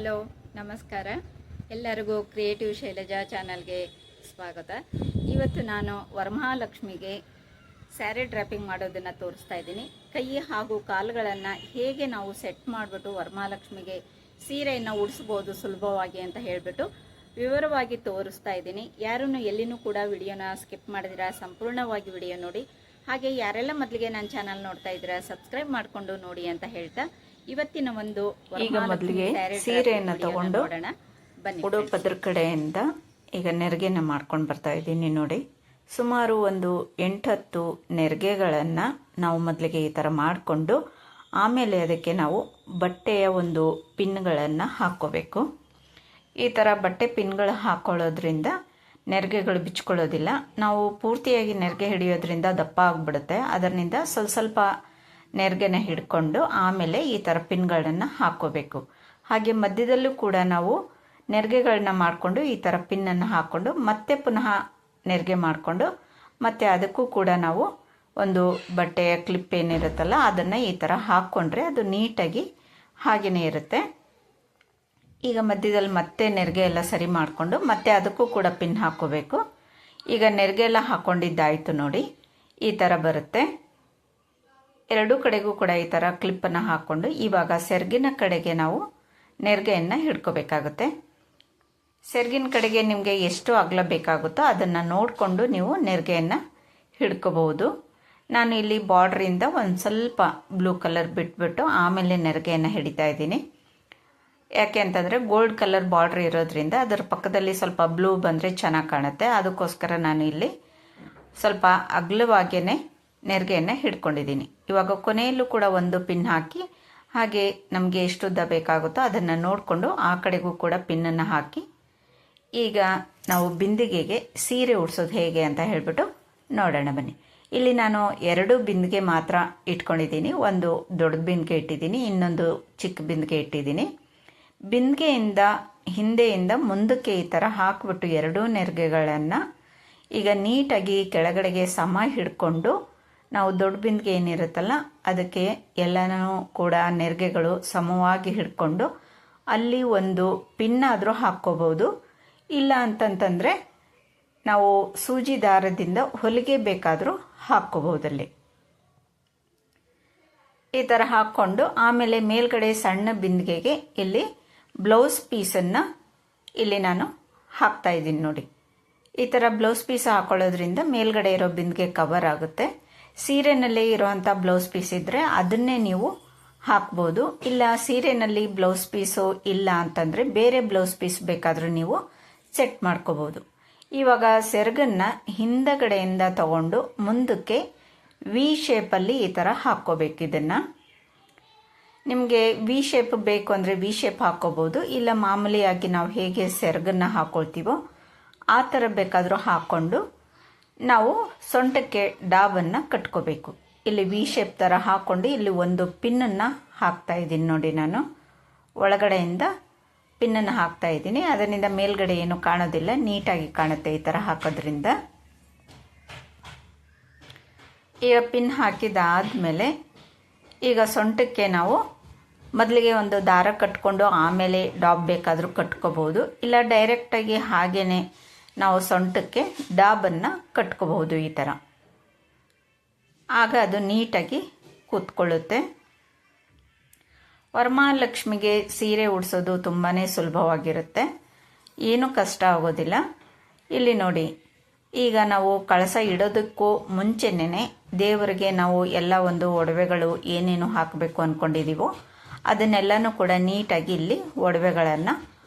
Hello, ನಮಸ್ಕಾರ. ಎಲ್ಲರಿಗೂ creative Shailaja ಚಾನಲ್ಗೆ ಸ್ವಾಗತ. ಇವತ್ತು ನಾನು ವರಮಹಾಲಕ್ಷ್ಮಿಗೆ ಸ್ಯಾರಿ ಡ್ರಾಪಿಂಗ್ ಮಾಡೋದನ್ನು ತೋರಿಸ್ತಾ ಇದ್ದೀನಿ. ಕೈ ಹಾಗೂ ಕಾಲುಗಳನ್ನು ಹೇಗೆ ನಾವು ಸೆಟ್ ಮಾಡಿಬಿಟ್ಟು ವರಮಹಾಲಕ್ಷ್ಮಿಗೆ ಸೀರೆಯನ್ನು ಉಡಿಸ್ಬೋದು ಸುಲಭವಾಗಿ ಅಂತ ಹೇಳಿಬಿಟ್ಟು ವಿವರವಾಗಿ ತೋರಿಸ್ತಾ ಇದ್ದೀನಿ. ಯಾರೂ ಎಲ್ಲಿನೂ ಕೂಡ ವಿಡಿಯೋನ ಸ್ಕಿಪ್ ಮಾಡಿದಿರಾ, ಸಂಪೂರ್ಣವಾಗಿ ವಿಡಿಯೋ ನೋಡಿ. ಹಾಗೆ ಯಾರೆಲ್ಲ ಮೊದಲಿಗೆ ನನ್ನ ಚಾನಲ್ ನೋಡ್ತಾ ಇದ್ದೀರಾ ಸಬ್ಸ್ಕ್ರೈಬ್ ಮಾಡಿಕೊಂಡು ನೋಡಿ ಅಂತ ಹೇಳ್ತಾ ಇವತ್ತಿನ ಒಂದು ಈಗ ಮೊದಲಿಗೆ ಸೀರೆಯನ್ನು ತಗೊಂಡು ಉಡೋ ಪದ್ರ ಕಡೆಯಿಂದ ಈಗ ನೆರಿಗೆನ ಮಾಡ್ಕೊಂಡು ಬರ್ತಾ ಇದ್ದೀನಿ ನೋಡಿ. ಸುಮಾರು ಒಂದು 8-10 ನೆರಿಗೆಗಳನ್ನು ನಾವು ಮೊದಲಿಗೆ ಈ ಥರ ಮಾಡಿಕೊಂಡು ಆಮೇಲೆ ಅದಕ್ಕೆ ನಾವು ಬಟ್ಟೆಯ ಒಂದು ಪಿನ್ಗಳನ್ನು ಹಾಕ್ಕೋಬೇಕು. ಈ ಥರ ಬಟ್ಟೆ ಪಿನ್ಗಳು ಹಾಕ್ಕೊಳ್ಳೋದ್ರಿಂದ ನೆರಿಗೆಗಳು ಬಿಚ್ಕೊಳ್ಳೋದಿಲ್ಲ. ನಾವು ಪೂರ್ತಿಯಾಗಿ ನೆರಿಗೆ ಹಿಡಿಯೋದ್ರಿಂದ ದಪ್ಪ ಆಗಿಬಿಡುತ್ತೆ. ಅದರಿಂದ ಸ್ವಲ್ಪ ನೆರಿಗೆನ ಹಿಡ್ಕೊಂಡು ಆಮೇಲೆ ಈ ಥರ ಪಿನ್ಗಳನ್ನು ಹಾಕ್ಕೋಬೇಕು. ಹಾಗೆ ಮಧ್ಯದಲ್ಲೂ ಕೂಡ ನಾವು ನೆರಿಗೆಗಳನ್ನ ಮಾಡಿಕೊಂಡು ಈ ಥರ ಪಿನ್ನನ್ನು ಹಾಕ್ಕೊಂಡು ಮತ್ತೆ ಪುನಃ ನೆರಿಗೆ ಮಾಡಿಕೊಂಡು ಮತ್ತೆ ಅದಕ್ಕೂ ಕೂಡ ನಾವು ಒಂದು ಬಟ್ಟೆಯ ಕ್ಲಿಪ್ ಏನಿರುತ್ತಲ್ಲ ಅದನ್ನು ಈ ಥರ ಹಾಕ್ಕೊಂಡ್ರೆ ಅದು ನೀಟಾಗಿ ಹಾಗೆಯೇ ಇರುತ್ತೆ. ಈಗ ಮಧ್ಯದಲ್ಲಿ ಮತ್ತೆ ನೆರಿಗೆ ಎಲ್ಲ ಸರಿ ಮಾಡಿಕೊಂಡು ಮತ್ತೆ ಅದಕ್ಕೂ ಕೂಡ ಪಿನ್ ಹಾಕ್ಕೋಬೇಕು. ಈಗ ನೆರಿಗೆ ಎಲ್ಲ ಹಾಕ್ಕೊಂಡಿದ್ದಾಯಿತು ನೋಡಿ, ಈ ಥರ ಬರುತ್ತೆ. ಎರಡೂ ಕಡೆಗೂ ಕೂಡ ಈ ಥರ ಕ್ಲಿಪ್ಪನ್ನು ಹಾಕ್ಕೊಂಡು ಇವಾಗ ಸೆರಗಿನ ಕಡೆಗೆ ನಾವು ನೆರಿಗೆಯನ್ನು ಹಿಡ್ಕೋಬೇಕಾಗುತ್ತೆ. ಸೆರಗಿನ ಕಡೆಗೆ ನಿಮಗೆ ಎಷ್ಟು ಅಗಲ ಬೇಕಾಗುತ್ತೋ ಅದನ್ನು ನೋಡಿಕೊಂಡು ನೀವು ನೆರಿಗೆಯನ್ನು ಹಿಡ್ಕೋಬಹುದು. ನಾನು ಇಲ್ಲಿ ಬಾರ್ಡ್ರಿಂದ ಒಂದು ಸ್ವಲ್ಪ ಬ್ಲೂ ಕಲರ್ ಬಿಟ್ಬಿಟ್ಟು ಆಮೇಲೆ ನೆರಿಗೆಯನ್ನು ಹಿಡಿತಾ ಇದ್ದೀನಿ. ಯಾಕೆ ಅಂತಂದರೆ ಗೋಲ್ಡ್ ಕಲರ್ ಬಾರ್ಡ್ರ್ ಇರೋದ್ರಿಂದ ಅದರ ಪಕ್ಕದಲ್ಲಿ ಸ್ವಲ್ಪ ಬ್ಲೂ ಬಂದರೆ ಚೆನ್ನಾಗಿ ಕಾಣುತ್ತೆ. ಅದಕ್ಕೋಸ್ಕರ ನಾನು ಇಲ್ಲಿ ಸ್ವಲ್ಪ ಅಗಲವಾಗಿಯೇ ನೆರಿಗೆಯನ್ನು ಹಿಡ್ಕೊಂಡಿದ್ದೀನಿ. ಇವಾಗ ಕೊನೆಯಲ್ಲೂ ಕೂಡ ಒಂದು ಪಿನ್ ಹಾಕಿ ಹಾಗೆ ನಮಗೆ ಎಷ್ಟು ಉದ್ದ ಬೇಕಾಗುತ್ತೋ ಅದನ್ನು ನೋಡಿಕೊಂಡು ಆ ಕಡೆಗೂ ಕೂಡ ಪಿನ್ನನ್ನು ಹಾಕಿ ಈಗ ನಾವು ಬಿಂದಿಗೆಗೆ ಸೀರೆ ಉಡ್ಸೋದು ಹೇಗೆ ಅಂತ ಹೇಳಿಬಿಟ್ಟು ನೋಡೋಣ ಬನ್ನಿ. ಇಲ್ಲಿ ನಾನು 2 ಬಿಂದಿಗೆ ಮಾತ್ರ ಇಟ್ಕೊಂಡಿದ್ದೀನಿ. ಒಂದು ದೊಡ್ಡ ಬಿಂದಿಗೆ ಇಟ್ಟಿದ್ದೀನಿ, ಇನ್ನೊಂದು ಚಿಕ್ಕ ಬಿಂದಿಗೆ ಇಟ್ಟಿದ್ದೀನಿ. ಬಿಂದಿಗೆಯಿಂದ ಹಿಂದೆಯಿಂದ ಮುಂದಕ್ಕೆ ಈ ಥರ ಹಾಕಿಬಿಟ್ಟು 2 ನೆರಿಗೆಗಳನ್ನು ಈಗ ನೀಟಾಗಿ ಕೆಳಗಡೆಗೆ ಸಮ ಹಿಡ್ಕೊಂಡು ನಾವು ದೊಡ್ಡ ಬಿಂದಿಗೆ ಏನಿರುತ್ತಲ್ಲ ಅದಕ್ಕೆ ಎಲ್ಲನೂ ಕೂಡ ನೆರಿಗೆಗಳು ಸಮವಾಗಿ ಹಿಡ್ಕೊಂಡು ಅಲ್ಲಿ ಒಂದು ಪಿನ್ ಆದರೂ ಹಾಕ್ಕೋಬೋದು. ಇಲ್ಲ ಅಂತಂತಂದರೆ ನಾವು ಸೂಜಿ ದಾರದಿಂದ ಹೊಲಿಗೆ ಬೇಕಾದರೂ ಹಾಕ್ಕೋಬಹುದಲ್ಲಿ. ಈ ಥರ ಹಾಕ್ಕೊಂಡು ಆಮೇಲೆ ಮೇಲ್ಗಡೆ ಸಣ್ಣ ಬಿಂದಿಗೆಗೆ ಇಲ್ಲಿ ಬ್ಲೌಸ್ ಪೀಸನ್ನು ಇಲ್ಲಿ ನಾನು ಹಾಕ್ತಾ ಇದ್ದೀನಿ ನೋಡಿ. ಈ ಥರ ಬ್ಲೌಸ್ ಪೀಸ್ ಹಾಕೊಳ್ಳೋದ್ರಿಂದ ಮೇಲ್ಗಡೆ ಇರೋ ಬಿಂದಿಗೆ ಕವರ್ ಆಗುತ್ತೆ. ಸೀರೆನಲ್ಲೇ ಇರೋವಂಥ ಬ್ಲೌಸ್ ಪೀಸ್ ಇದ್ದರೆ ಅದನ್ನೇ ನೀವು ಹಾಕ್ಬೋದು. ಇಲ್ಲ ಸೀರೆನಲ್ಲಿ ಬ್ಲೌಸ್ ಪೀಸು ಇಲ್ಲ ಅಂತಂದರೆ ಬೇರೆ ಬ್ಲೌಸ್ ಪೀಸ್ ಬೇಕಾದರೂ ನೀವು ಸೆಟ್ ಮಾಡ್ಕೋಬೋದು. ಇವಾಗ ಸೆರಗನ್ನು ಹಿಂದಗಡೆಯಿಂದ ತಗೊಂಡು ಮುಂದಕ್ಕೆ ವಿ ಶೇಪಲ್ಲಿ ಈ ಥರ ಹಾಕ್ಕೋಬೇಕು. ಇದನ್ನು ನಿಮಗೆ ವಿ ಶೇಪ್ ಬೇಕು ಅಂದರೆ ವಿ ಶೇಪ್ ಹಾಕ್ಕೋಬೋದು. ಇಲ್ಲ ಮಾಮೂಲಿಯಾಗಿ ನಾವು ಹೇಗೆ ಸೆರಗನ್ನು ಹಾಕ್ಕೊಳ್ತೀವೋ ಆ ಥರ ಬೇಕಾದರೂ ಹಾಕ್ಕೊಂಡು ನಾವು ಸೊಂಟಕ್ಕೆ ಡಾಬನ್ನು ಕಟ್ಕೋಬೇಕು. ಇಲ್ಲಿ ವಿ ಶೇಪ್ ಥರ ಹಾಕ್ಕೊಂಡು ಇಲ್ಲಿ ಒಂದು ಪಿನ್ನನ್ನು ಹಾಕ್ತಾ ಇದ್ದೀನಿ ನೋಡಿ. ನಾನು ಒಳಗಡೆಯಿಂದ ಪಿನ್ನನ್ನು ಹಾಕ್ತಾ ಇದ್ದೀನಿ. ಅದರಿಂದ ಮೇಲ್ಗಡೆ ಏನು ಕಾಣೋದಿಲ್ಲ, ನೀಟಾಗಿ ಕಾಣುತ್ತೆ ಈ ಥರ ಹಾಕೋದ್ರಿಂದ. ಈಗ ಪಿನ್ ಹಾಕಿದಾದಮೇಲೆ ಈಗ ಸೊಂಟಕ್ಕೆ ನಾವು ಮೊದಲಿಗೆ ಒಂದು ದಾರ ಕಟ್ಕೊಂಡು ಆಮೇಲೆ ಡಾಬ್ ಬೇಕಾದರೂ ಕಟ್ಕೋಬಹುದು. ಇಲ್ಲ ಡೈರೆಕ್ಟಾಗಿ ಹಾಗೇ ನಾವು ಸೊಂಟಕ್ಕೆ ಡಾಬನ್ನು ಕಟ್ಕೋಬಹುದು ಈ ಥರ. ಆಗ ಅದು ನೀಟಾಗಿ ಕೂತ್ಕೊಳ್ಳುತ್ತೆ. ವರಮಹಾಲಕ್ಷ್ಮಿಗೆ ಸೀರೆ ಉಡಿಸೋದು ತುಂಬಾ ಸುಲಭವಾಗಿರುತ್ತೆ, ಏನೂ ಕಷ್ಟ ಆಗೋದಿಲ್ಲ. ಇಲ್ಲಿ ನೋಡಿ, ಈಗ ನಾವು ಕಳಸ ಇಡೋದಕ್ಕೂ ಮುಂಚೆನೇ ದೇವರಿಗೆ ನಾವು ಎಲ್ಲ ಒಂದು ಒಡವೆಗಳು ಏನೇನು ಹಾಕಬೇಕು ಅಂದ್ಕೊಂಡಿದ್ದೀವೋ ಅದನ್ನೆಲ್ಲನೂ ಕೂಡ ನೀಟಾಗಿ ಇಲ್ಲಿ ಒಡವೆಗಳನ್ನು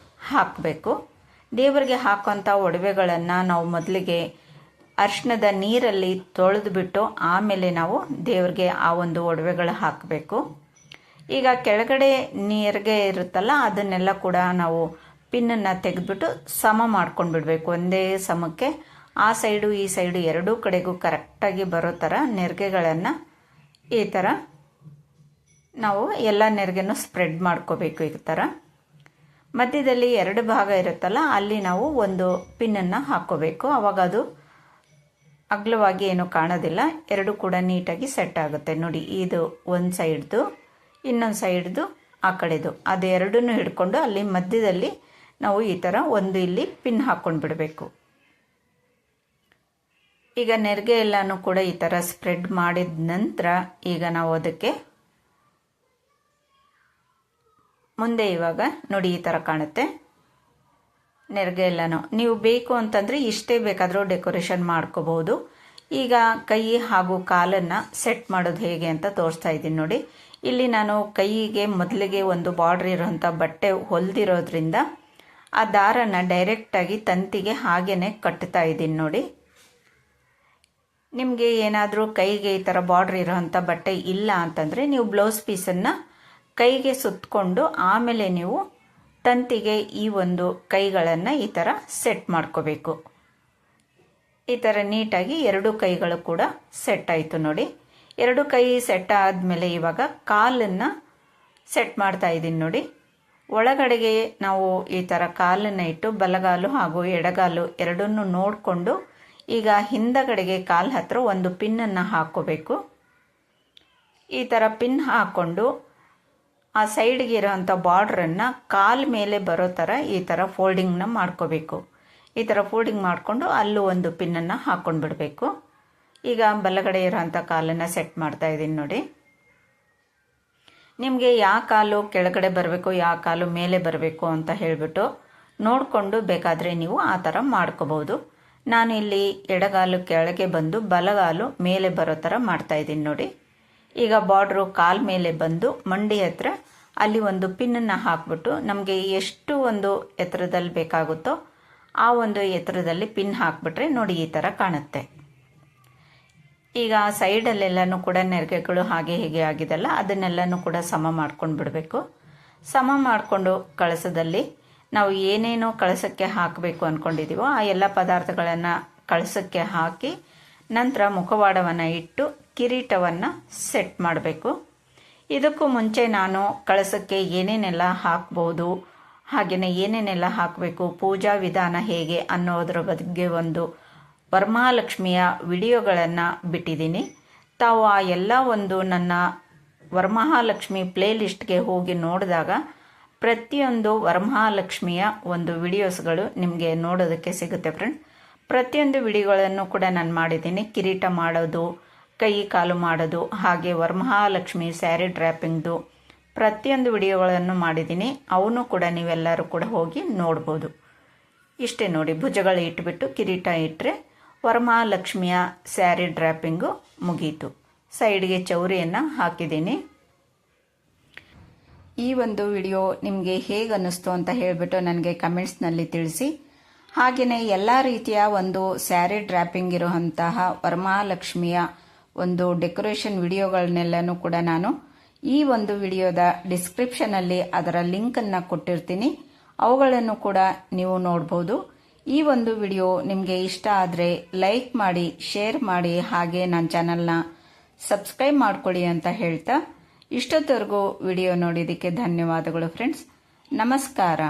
ಹಾಕಬೇಕು. ದೇವರಿಗೆ ಹಾಕೋಂಥ ಒಡವೆಗಳನ್ನು ನಾವು ಮೊದಲಿಗೆ ಅರಿಶಿಣದ ನೀರಲ್ಲಿ ತೊಳೆದುಬಿಟ್ಟು ಆಮೇಲೆ ನಾವು ದೇವರಿಗೆ ಆ ಒಂದು ಒಡವೆಗಳು ಹಾಕಬೇಕು. ಈಗ ಕೆಳಗಡೆ ನೀರಿಗೆ ಇರುತ್ತಲ್ಲ ಅದನ್ನೆಲ್ಲ ಕೂಡ ನಾವು ಪಿನ್ನನ್ನು ತೆಗೆದುಬಿಟ್ಟು ಸಮ ಮಾಡ್ಕೊಂಡು ಬಿಡಬೇಕು. ಒಂದೇ ಸಮಕ್ಕೆ ಆ ಸೈಡು ಈ ಸೈಡು ಎರಡೂ ಕಡೆಗೂ ಕರೆಕ್ಟಾಗಿ ಬರೋ ಥರ ನೆರಿಗೆಗಳನ್ನು ಈ ಥರ ನಾವು ಎಲ್ಲ ನೆರಿಗೆನೂ ಸ್ಪ್ರೆಡ್ ಮಾಡ್ಕೋಬೇಕು. ಈ ಥರ ಮಧ್ಯದಲ್ಲಿ 2 ಭಾಗ ಇರುತ್ತಲ್ಲ ಅಲ್ಲಿ ನಾವು ಒಂದು ಪಿನ್ನನ್ನು ಹಾಕ್ಕೋಬೇಕು. ಆವಾಗ ಅದು ಅಗಲವಾಗಿ ಏನೂ ಕಾಣೋದಿಲ್ಲ, ಎರಡೂ ಕೂಡ ನೀಟಾಗಿ ಸೆಟ್ ಆಗುತ್ತೆ ನೋಡಿ. ಇದು ಒಂದು ಸೈಡ್ದು, ಇನ್ನೊಂದು ಸೈಡ್ದು ಆ ಕಡೆದು ಅದೆರಡನ್ನೂ ಹಿಡ್ಕೊಂಡು ಅಲ್ಲಿ ಮಧ್ಯದಲ್ಲಿ ನಾವು ಈ ಥರ ಒಂದು ಇಲ್ಲಿ ಪಿನ್ ಹಾಕ್ಕೊಂಡು ಬಿಡಬೇಕು. ಈಗ ನೆರಿಗೆ ಎಲ್ಲನೂ ಕೂಡ ಈ ಥರ ಸ್ಪ್ರೆಡ್ ಮಾಡಿದ ನಂತರ ಈಗ ನಾವು ಅದಕ್ಕೆ ಮುಂದೆ ಇವಾಗ ನೋಡಿ ಈ ಥರ ಕಾಣುತ್ತೆ ನೆರಿಗೆ ಎಲ್ಲನೂ. ನೀವು ಬೇಕು ಅಂತಂದರೆ ಇಷ್ಟೇ ಬೇಕಾದರೂ ಡೆಕೋರೇಷನ್ ಮಾಡ್ಕೋಬಹುದು. ಈಗ ಕೈ ಹಾಗೂ ಕಾಲನ್ನು ಸೆಟ್ ಮಾಡೋದು ಹೇಗೆ ಅಂತ ತೋರಿಸ್ತಾ ಇದ್ದೀನಿ ನೋಡಿ. ಇಲ್ಲಿ ನಾನು ಕೈಗೆ ಮೊದಲಿಗೆ ಒಂದು ಬಾರ್ಡ್ರ್ ಇರೋಂಥ ಬಟ್ಟೆ ಹೊಲಿದಿರೋದ್ರಿಂದ ಆ ದಾರನ ಡೈರೆಕ್ಟಾಗಿ ತಂತಿಗೆ ಹಾಗೇ ಕಟ್ತಾ ಇದ್ದೀನಿ ನೋಡಿ. ನಿಮಗೆ ಏನಾದರೂ ಕೈಗೆ ಈ ಥರ ಬಾರ್ಡ್ರ್ ಇರೋಂಥ ಬಟ್ಟೆ ಇಲ್ಲ ಅಂತಂದರೆ ನೀವು ಬ್ಲೌಸ್ ಪೀಸನ್ನು ಕೈಗೆ ಸುತ್ತಕೊಂಡು ಆಮೇಲೆ ನೀವು ತಂತಿಗೆ ಈ ಒಂದು ಕೈಗಳನ್ನು ಈ ಥರ ಸೆಟ್ ಮಾಡ್ಕೋಬೇಕು. ಈ ಥರ ನೀಟಾಗಿ ಎರಡು ಕೈಗಳು ಕೂಡ ಸೆಟ್ ಆಯಿತು ನೋಡಿ. ಎರಡು ಕೈ ಸೆಟ್ ಆದಮೇಲೆ ಇವಾಗ ಕಾಲನ್ನು ಸೆಟ್ ಮಾಡ್ತಾ ಇದ್ದೀನಿ ನೋಡಿ. ಒಳಗಡೆಗೆ ನಾವು ಈ ಥರ ಕಾಲನ್ನು ಇಟ್ಟು ಬಲಗಾಲು ಹಾಗೂ ಎಡಗಾಲು ಎರಡನ್ನೂ ನೋಡಿಕೊಂಡು ಈಗ ಹಿಂದಗಡೆಗೆ ಕಾಲು ಹತ್ರ ಒಂದು ಪಿನ್ನನ್ನು ಹಾಕ್ಕೋಬೇಕು. ಈ ಥರ ಪಿನ್ ಹಾಕ್ಕೊಂಡು ಆ ಸೈಡ್ಗೆ ಇರೋವಂಥ ಬಾರ್ಡ್ರನ್ನು ಕಾಲು ಮೇಲೆ ಬರೋ ಥರ ಈ ಥರ ಫೋಲ್ಡಿಂಗ್ನ ಮಾಡ್ಕೋಬೇಕು. ಈ ಥರ ಫೋಲ್ಡಿಂಗ್ ಮಾಡಿಕೊಂಡು ಅಲ್ಲೂ ಒಂದು ಪಿನ್ನನ್ನು ಹಾಕ್ಕೊಂಡು ಬಿಡಬೇಕು. ಈಗ ಬಲಗಡೆ ಇರೋವಂಥ ಕಾಲನ್ನು ಸೆಟ್ ಮಾಡ್ತಾ ಇದ್ದೀನಿ ನೋಡಿ. ನಿಮಗೆ ಯಾವ ಕಾಲು ಕೆಳಗಡೆ ಬರಬೇಕು ಯಾವ ಕಾಲು ಮೇಲೆ ಬರಬೇಕು ಅಂತ ಹೇಳಿಬಿಟ್ಟು ನೋಡಿಕೊಂಡು ಬೇಕಾದರೆ ನೀವು ಆ ಥರ ಮಾಡ್ಕೋಬೋದು. ನಾನು ಇಲ್ಲಿ ಎಡಗಾಲು ಕೆಳಗೆ ಬಂದು ಬಲಗಾಲು ಮೇಲೆ ಬರೋ ಥರ ಮಾಡ್ತಾ ಇದ್ದೀನಿ ನೋಡಿ. ಈಗ ಬಾರ್ಡ್ರು ಕಾಲು ಮೇಲೆ ಬಂದು ಮಂಡಿ ಹತ್ರ ಅಲ್ಲಿ ಒಂದು ಪಿನ್ನನ್ನು ಹಾಕ್ಬಿಟ್ಟು ನಮಗೆ ಎಷ್ಟು ಒಂದು ಎತ್ತರದಲ್ಲಿ ಬೇಕಾಗುತ್ತೋ ಆ ಒಂದು ಎತ್ತರದಲ್ಲಿ ಪಿನ್ ಹಾಕ್ಬಿಟ್ರೆ ನೋಡಿ ಈ ಥರ ಕಾಣುತ್ತೆ. ಈಗ ಸೈಡಲ್ಲೆಲ್ಲನೂ ಕೂಡ ನೆರಿಗೆಗಳು ಹಾಗೆ ಹೀಗೆ ಆಗಿದೆಲ್ಲ ಅದನ್ನೆಲ್ಲನೂ ಕೂಡ ಸಮ ಮಾಡ್ಕೊಂಡು ಬಿಡಬೇಕು. ಸಮ ಮಾಡಿಕೊಂಡು ಕಳಸದಲ್ಲಿ ನಾವು ಏನೇನೋ ಕಳಸಕ್ಕೆ ಹಾಕಬೇಕು ಅಂದ್ಕೊಂಡಿದ್ದೀವೋ ಆ ಎಲ್ಲ ಪದಾರ್ಥಗಳನ್ನು ಕಳಸಕ್ಕೆ ಹಾಕಿ ನಂತರ ಮುಖವಾಡವನ್ನು ಇಟ್ಟು ಕಿರೀಟವನ್ನು ಸೆಟ್ ಮಾಡಬೇಕು. ಇದಕ್ಕೂ ಮುಂಚೆ ನಾನು ಕಳಸಕ್ಕೆ ಏನೇನೆಲ್ಲ ಹಾಕ್ಬೋದು ಹಾಗೆಯೇ ಏನೇನೆಲ್ಲ ಹಾಕಬೇಕು ಪೂಜಾ ವಿಧಾನ ಹೇಗೆ ಅನ್ನೋದ್ರ ಬಗ್ಗೆ ಒಂದು ವರಮಹಾಲಕ್ಷ್ಮಿಯ ವಿಡಿಯೋಗಳನ್ನು ಬಿಟ್ಟಿದ್ದೀನಿ. ತಾವು ಆ ಎಲ್ಲ ಒಂದು ನನ್ನ ವರಮಹಾಲಕ್ಷ್ಮಿ ಪ್ಲೇ ಲಿಸ್ಟ್ಗೆ ಹೋಗಿ ನೋಡಿದಾಗ ಪ್ರತಿಯೊಂದು ವರಮಹಾಲಕ್ಷ್ಮಿಯ ಒಂದು ವಿಡಿಯೋಸ್ಗಳು ನಿಮಗೆ ನೋಡೋದಕ್ಕೆ ಸಿಗುತ್ತೆ ಫ್ರೆಂಡ್ಸ್. ಪ್ರತಿಯೊಂದು ವಿಡಿಯೋಗಳನ್ನು ಕೂಡ ನಾನು ಮಾಡಿದ್ದೀನಿ. ಕಿರೀಟ ಮಾಡೋದು, ಕೈ ಕಾಲು ಮಾಡೋದು, ಹಾಗೆ ವರಮಹಾಲಕ್ಷ್ಮಿ ಸ್ಯಾರಿ ಡ್ರ್ಯಾಪಿಂಗ್ದು ಪ್ರತಿಯೊಂದು ವಿಡಿಯೋಗಳನ್ನು ಮಾಡಿದ್ದೀನಿ. ಅವನು ಕೂಡ ನೀವೆಲ್ಲರೂ ಕೂಡ ಹೋಗಿ ನೋಡ್ಬೋದು. ಇಷ್ಟೇ ನೋಡಿ, ಭುಜಗಳು ಇಟ್ಬಿಟ್ಟು ಕಿರೀಟ ಇಟ್ಟರೆ ವರಮಹಾಲಕ್ಷ್ಮಿಯ ಸ್ಯಾರಿ ಡ್ರ್ಯಾಪಿಂಗು ಮುಗೀತು. ಸೈಡ್ಗೆ ಚೌರಿಯನ್ನು ಹಾಕಿದ್ದೀನಿ. ಈ ಒಂದು ವಿಡಿಯೋ ನಿಮಗೆ ಹೇಗೆ ಅನ್ನಿಸ್ತು ಅಂತ ಹೇಳಿಬಿಟ್ಟು ನನಗೆ ಕಮೆಂಟ್ಸ್ನಲ್ಲಿ ತಿಳಿಸಿ. ಹಾಗೆಯೇ ಎಲ್ಲ ರೀತಿಯ ಒಂದು ಸ್ಯಾರಿ ಡ್ರ್ಯಾಪಿಂಗ್ ಇರುವಂತಹ ವರಮಹಾಲಕ್ಷ್ಮಿಯ ಒಂದು ಡೆಕೋರೇಷನ್ ವಿಡಿಯೋಗಳನ್ನೆಲ್ಲನೂ ಕೂಡ ನಾನು ಈ ಒಂದು ವಿಡಿಯೋದ ಡಿಸ್ಕ್ರಿಪ್ಷನಲ್ಲಿ ಅದರ ಲಿಂಕನ್ನು ಕೊಟ್ಟಿರ್ತೀನಿ. ಅವುಗಳನ್ನು ಕೂಡ ನೀವು ನೋಡ್ಬೋದು. ಈ ಒಂದು ವಿಡಿಯೋ ನಿಮಗೆ ಇಷ್ಟ ಆದರೆ ಲೈಕ್ ಮಾಡಿ, ಶೇರ್ ಮಾಡಿ, ಹಾಗೆ ನನ್ನ ಚಾನಲ್ನ ಸಬ್ಸ್ಕ್ರೈಬ್ ಮಾಡ್ಕೊಳ್ಳಿ ಅಂತ ಹೇಳ್ತಾ ಇಷ್ಟೊತ್ತವರೆಗೂ ವಿಡಿಯೋ ನೋಡಿದ್ದಕ್ಕೆ ಧನ್ಯವಾದಗಳು ಫ್ರೆಂಡ್ಸ್. ನಮಸ್ಕಾರ.